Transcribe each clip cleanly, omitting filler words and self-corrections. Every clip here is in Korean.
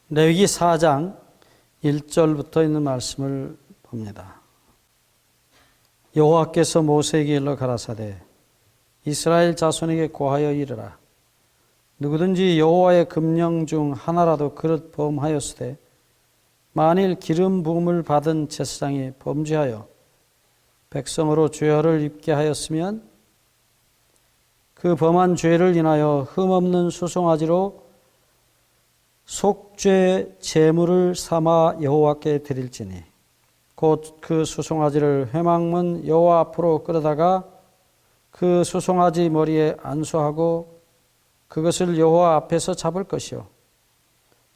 레위기 4장 1절부터 있는 말씀을 봅니다. 여호와께서 모세에게 일러 가라사대 이스라엘 자손에게 고하여 이르라. 누구든지 여호와의 금령 중 하나라도 그릇 범하였으되 만일 기름 부음을 받은 제사장이 범죄하여 백성으로 죄를 입게 하였으면 그 범한 죄를 인하여 흠없는 수송아지로 속죄 제물을 삼아 여호와께 드릴지니 곧 그 수송아지를 회막문 여호와 앞으로 끌어다가 그 수송아지 머리에 안수하고 그것을 여호와 앞에서 잡을 것이요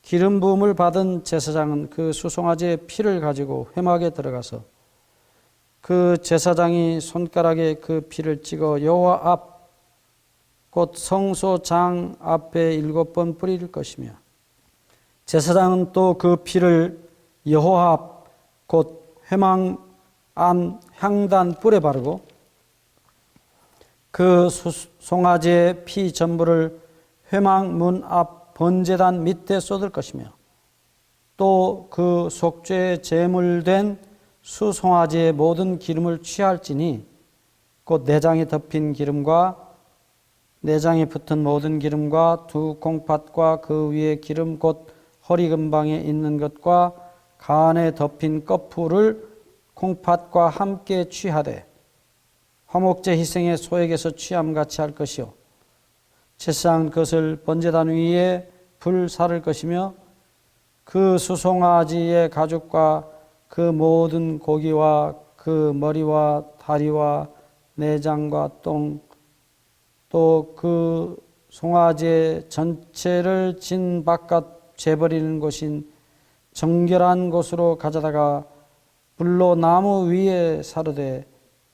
기름 부음을 받은 제사장은 그 수송아지의 피를 가지고 회막에 들어가서 그 제사장이 손가락에 그 피를 찍어 여호와 앞 곧 성소장 앞에 7번 뿌릴 것이며 제사장은 또 그 피를 여호와 앞 곧 회막 안 향단 뿔에 바르고 그 송아지의 피 전부를 회막 문 앞 번제단 밑에 쏟을 것이며 또 그 속죄 제물된 수송아지의 모든 기름을 취할지니 곧 내장에 덮인 기름과 내장에 붙은 모든 기름과 두 콩팥과 그 위에 기름 곧 허리 근방에 있는 것과 간에 덮인 꺼풀을 콩팥과 함께 취하되 화목제 희생의 소액에서 취함같이 할 것이요 제사장은 그것을 번제단 위에 불사를 것이며 그 수송아지의 가죽과 그 모든 고기와 그 머리와 다리와 내장과 똥 또 그 송아지 전체를 진 바깥 재버리는 곳인 정결한 곳으로 가져다가 불로 나무 위에 사르되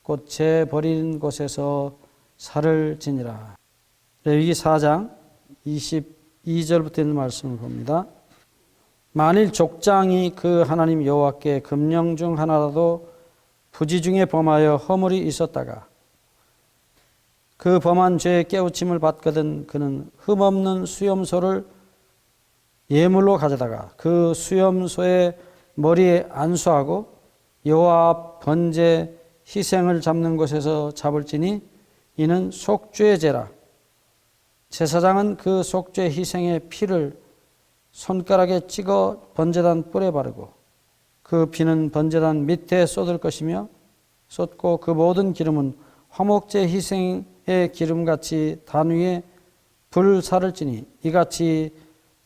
곧 재버리는 곳에서 살을 지니라. 레위기 4장 22절부터 있는 말씀을 봅니다. 만일 족장이 그 하나님 여호와께 금령 중 하나라도 부지 중에 범하여 허물이 있었다가 그 범한 죄에 깨우침을 받거든 그는 흠없는 수염소를 예물로 가져다가 그 수염소의 머리에 안수하고 여호와 앞 번제 희생을 잡는 곳에서 잡을지니 이는 속죄제라. 제사장은 그 속죄 희생의 피를 손가락에 찍어 번제단 뿔에 바르고 그 피는 번제단 밑에 쏟을 것이며 쏟고 그 모든 기름은 화목제 희생의 기름같이 단 위에 불사를 지니 이같이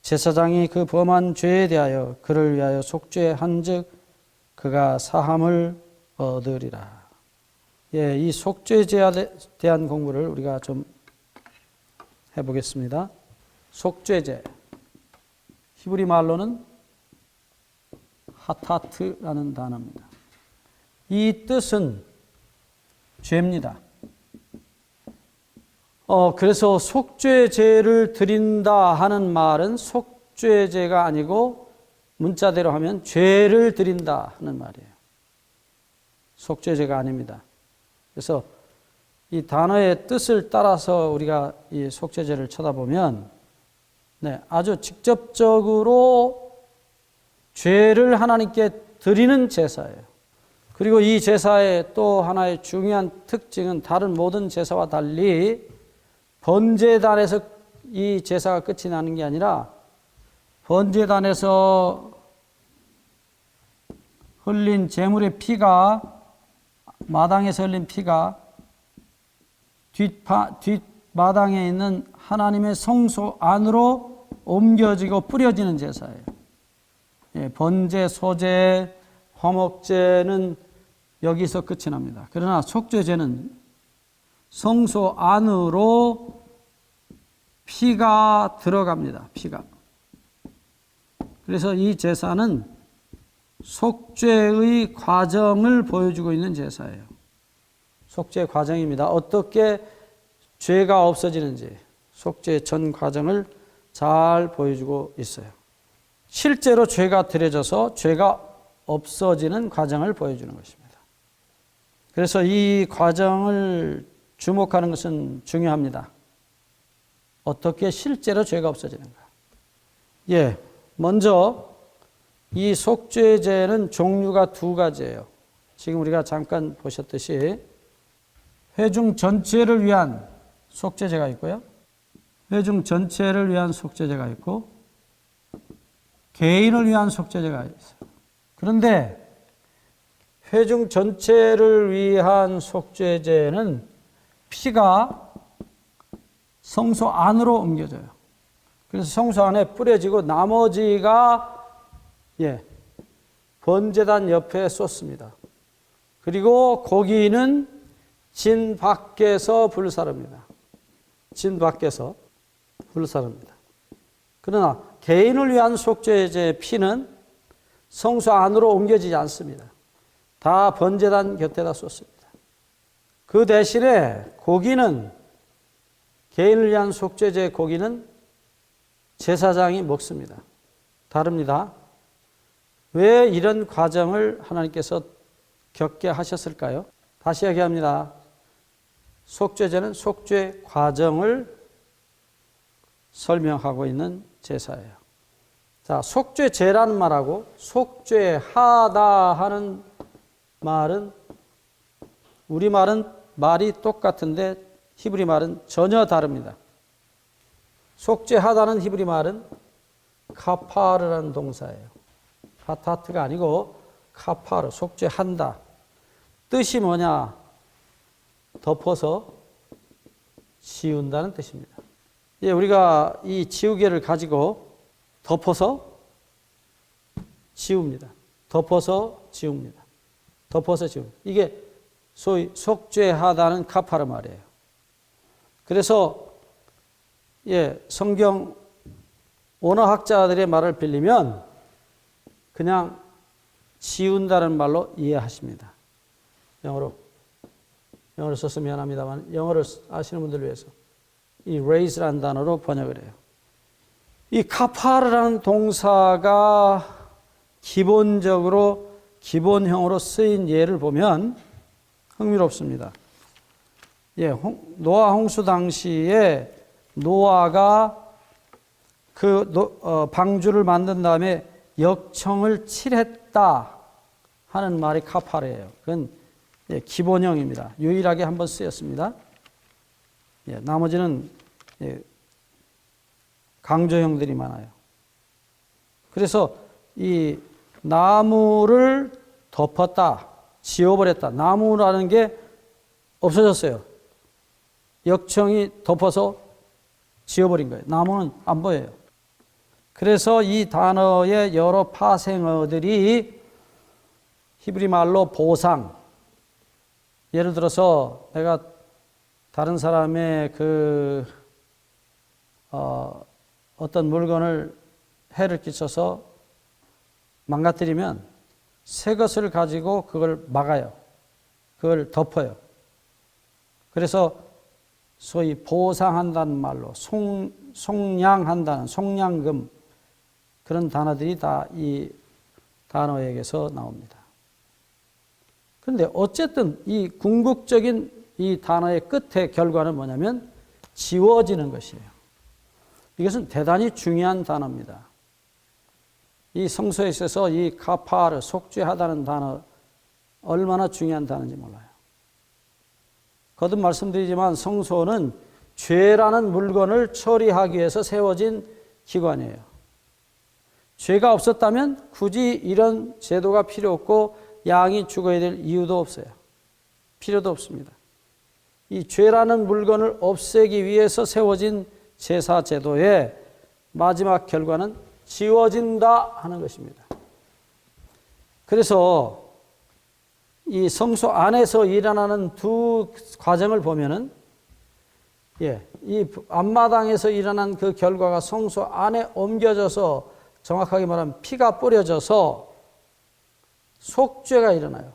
제사장이 그 범한 죄에 대하여 그를 위하여 속죄한즉 그가 사함을 얻으리라. 예, 이 속죄제에 대한 공부를 우리가 좀 해보겠습니다. 속죄제, 히브리 말로는 하타트라는 단어입니다. 이 뜻은 죄입니다. 그래서 속죄제를 드린다 하는 말은 속죄제가 아니고 문자대로 하면 죄를 드린다 하는 말이에요. 속죄제가 아닙니다. 그래서 이 단어의 뜻을 따라서 우리가 이 속죄제를 쳐다보면 아주 직접적으로 죄를 하나님께 드리는 제사예요. 그리고 이 제사의 또 하나의 중요한 특징은 다른 모든 제사와 달리 번제단에서 이 제사가 끝이 나는 게 아니라 번제단에서 흘린 제물의 피가 마당에서 흘린 피가 뒷마당에 있는 하나님의 성소 안으로 옮겨지고 뿌려지는 제사예요. 예, 번제, 소제, 화목제는 여기서 끝이 납니다. 그러나 속죄제는 성소 안으로 피가 들어갑니다. 피가. 그래서 이 제사는 속죄의 과정을 보여주고 있는 제사예요. 속죄 과정입니다. 어떻게 죄가 없어지는지 속죄 전 과정을 잘 보여주고 있어요. 실제로 죄가 드려져서 죄가 없어지는 과정을 보여주는 것입니다. 그래서 이 과정을 주목하는 것은 중요합니다. 어떻게 실제로 죄가 없어지는가? 예, 먼저 이 속죄제는 종류가 두 가지예요. 지금 우리가 잠깐 보셨듯이 회중 전체를 위한 속죄제가 있고요. 회중 전체를 위한 속죄제가 있고 개인을 위한 속죄제가 있어요. 그런데 회중 전체를 위한 속죄제는 피가 성소 안으로 옮겨져요. 그래서 성소 안에 뿌려지고 나머지가 번제단 옆에 쏟습니다. 그리고 고기는 진 밖에서 불사릅니다. 진 밖에서 불사릅니다. 그러나 개인을 위한 속죄제의 피는 성소 안으로 옮겨지지 않습니다. 다 번제단 곁에다 쏟습니다. 그 대신에 고기는 개인을 위한 속죄제의 고기는 제사장이 먹습니다. 다릅니다. 왜 이런 과정을 하나님께서 겪게 하셨을까요? 다시 얘기합니다. 속죄제는 속죄 과정을 설명하고 있는 제사예요. 자, 속죄제라는 말하고 속죄하다 하는 말은 우리말은 말이 똑같은데 히브리 말은 전혀 다릅니다. 속죄하다는 히브리 말은 카파르라는 동사예요. 카타트가 아니고 카파르, 속죄한다. 뜻이 뭐냐? 덮어서 지운다는 뜻입니다. 우리가 이 지우개를 가지고 덮어서 지웁니다. 덮어서 지웁니다. 덮어서 지웁니다. 이게 소위 속죄하다는 카파르 말이에요. 그래서 성경 언어학자들의 말을 빌리면 그냥 지운다는 말로 이해하십니다. 영어로 써서 미안합니다만 영어를 아시는 분들을 위해서 이 raise라는 단어로 번역을 해요. 이 카파르라는 동사가 기본적으로 기본형으로 쓰인 예를 보면 흥미롭습니다. 노아 홍수 당시에 노아가 방주를 만든 다음에 역청을 칠했다 하는 말이 카파르예요. 그건 기본형입니다. 유일하게 한번 쓰였습니다. 나머지는 강조형들이 많아요. 그래서 이 나무를 덮었다, 지워버렸다. 나무라는 게 없어졌어요. 역청이 덮어서 지워버린 거예요. 나무는 안 보여요. 그래서 이 단어의 여러 파생어들이 히브리 말로 보상, 예를 들어서 내가 다른 사람의 어떤 물건을 해를 끼쳐서 망가뜨리면 새 것을 가지고 그걸 막아요. 그걸 덮어요. 그래서 소위 보상한다는 말로 속량한다는 속량금 그런 단어들이 다 이 단어에게서 나옵니다. 그런데 어쨌든 이 궁극적인 이 단어의 끝의 결과는 뭐냐면 지워지는 것이에요. 이것은 대단히 중요한 단어입니다. 이 성서에 있어서 이 카파르, 속죄하다는 단어 얼마나 중요한 단어인지 몰라요. 거듭 말씀드리지만 성소는 죄라는 물건을 처리하기 위해서 세워진 기관이에요. 죄가 없었다면 굳이 이런 제도가 필요 없고 양이 죽어야 될 이유도 없어요. 필요도 없습니다. 이 죄라는 물건을 없애기 위해서 세워진 제사 제도의 마지막 결과는 지워진다 하는 것입니다. 그래서 이 성소 안에서 일어나는 두 과정을 보면은 이 앞마당에서 일어난 그 결과가 성소 안에 옮겨져서 정확하게 말하면 피가 뿌려져서 속죄가 일어나요.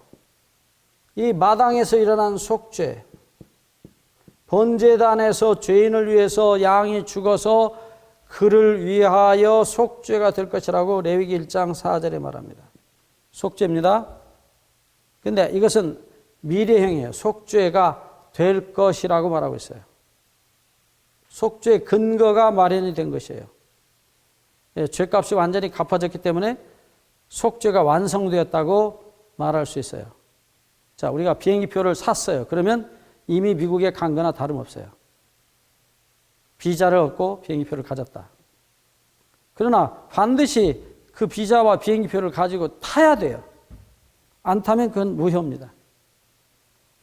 이 마당에서 일어난 속죄, 번제단에서 죄인을 위해서 양이 죽어서 그를 위하여 속죄가 될 것이라고 레위기 1장 4절에 말합니다. 속죄입니다. 근데 이것은 미래형이에요. 속죄가 될 것이라고 말하고 있어요. 속죄의 근거가 마련이 된 것이에요. 죄값이 완전히 갚아졌기 때문에 속죄가 완성되었다고 말할 수 있어요. 자, 우리가 비행기표를 샀어요. 그러면 이미 미국에 간 거나 다름없어요. 비자를 얻고 비행기표를 가졌다. 그러나 반드시 그 비자와 비행기표를 가지고 타야 돼요. 안 타면 그건 무효입니다.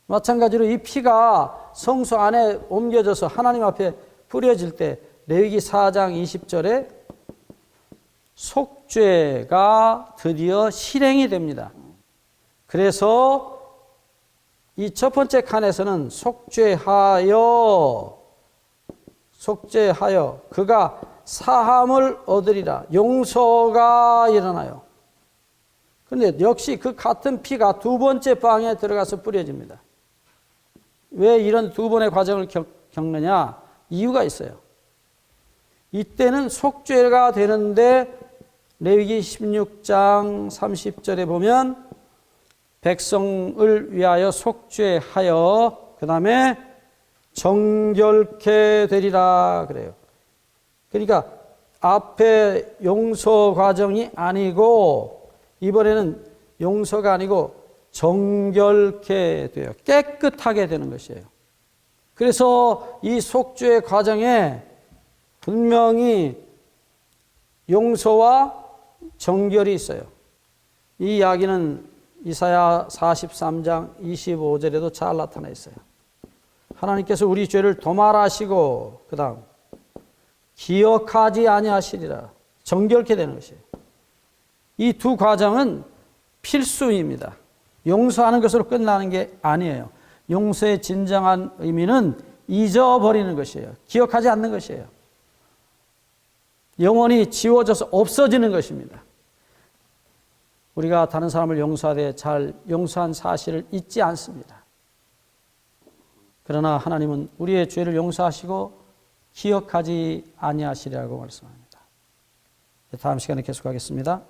마찬가지로 이 피가 성소 안에 옮겨져서 하나님 앞에 뿌려질 때 레위기 4장 20절에 속죄가 드디어 실행이 됩니다. 그래서 이 첫 번째 칸에서는 속죄하여 그가 사함을 얻으리라. 용서가 일어나요. 그런데 역시 그 같은 피가 두 번째 방에 들어가서 뿌려집니다. 왜 이런 두 번의 과정을 겪느냐? 이유가 있어요. 이때는 속죄가 되는데 레위기 16장 30절에 보면 백성을 위하여 속죄하여 그 다음에 정결케 되리라 그래요. 그러니까 앞에 용서 과정이 아니고 이번에는 용서가 아니고 정결케 돼요. 깨끗하게 되는 것이에요. 그래서 이 속죄 과정에 분명히 용서와 정결이 있어요. 이 이야기는 이사야 43장 25절에도 잘 나타나 있어요. 하나님께서 우리 죄를 도말하시고 그 다음 기억하지 아니하시리라. 정결케 되는 것이에요. 이 두 과정은 필수입니다. 용서하는 것으로 끝나는 게 아니에요. 용서의 진정한 의미는 잊어버리는 것이에요. 기억하지 않는 것이에요. 영원히 지워져서 없어지는 것입니다. 우리가 다른 사람을 용서하되 잘 용서한 사실을 잊지 않습니다. 그러나 하나님은 우리의 죄를 용서하시고 기억하지 아니하시리라고 말씀합니다. 다음 시간에 계속하겠습니다.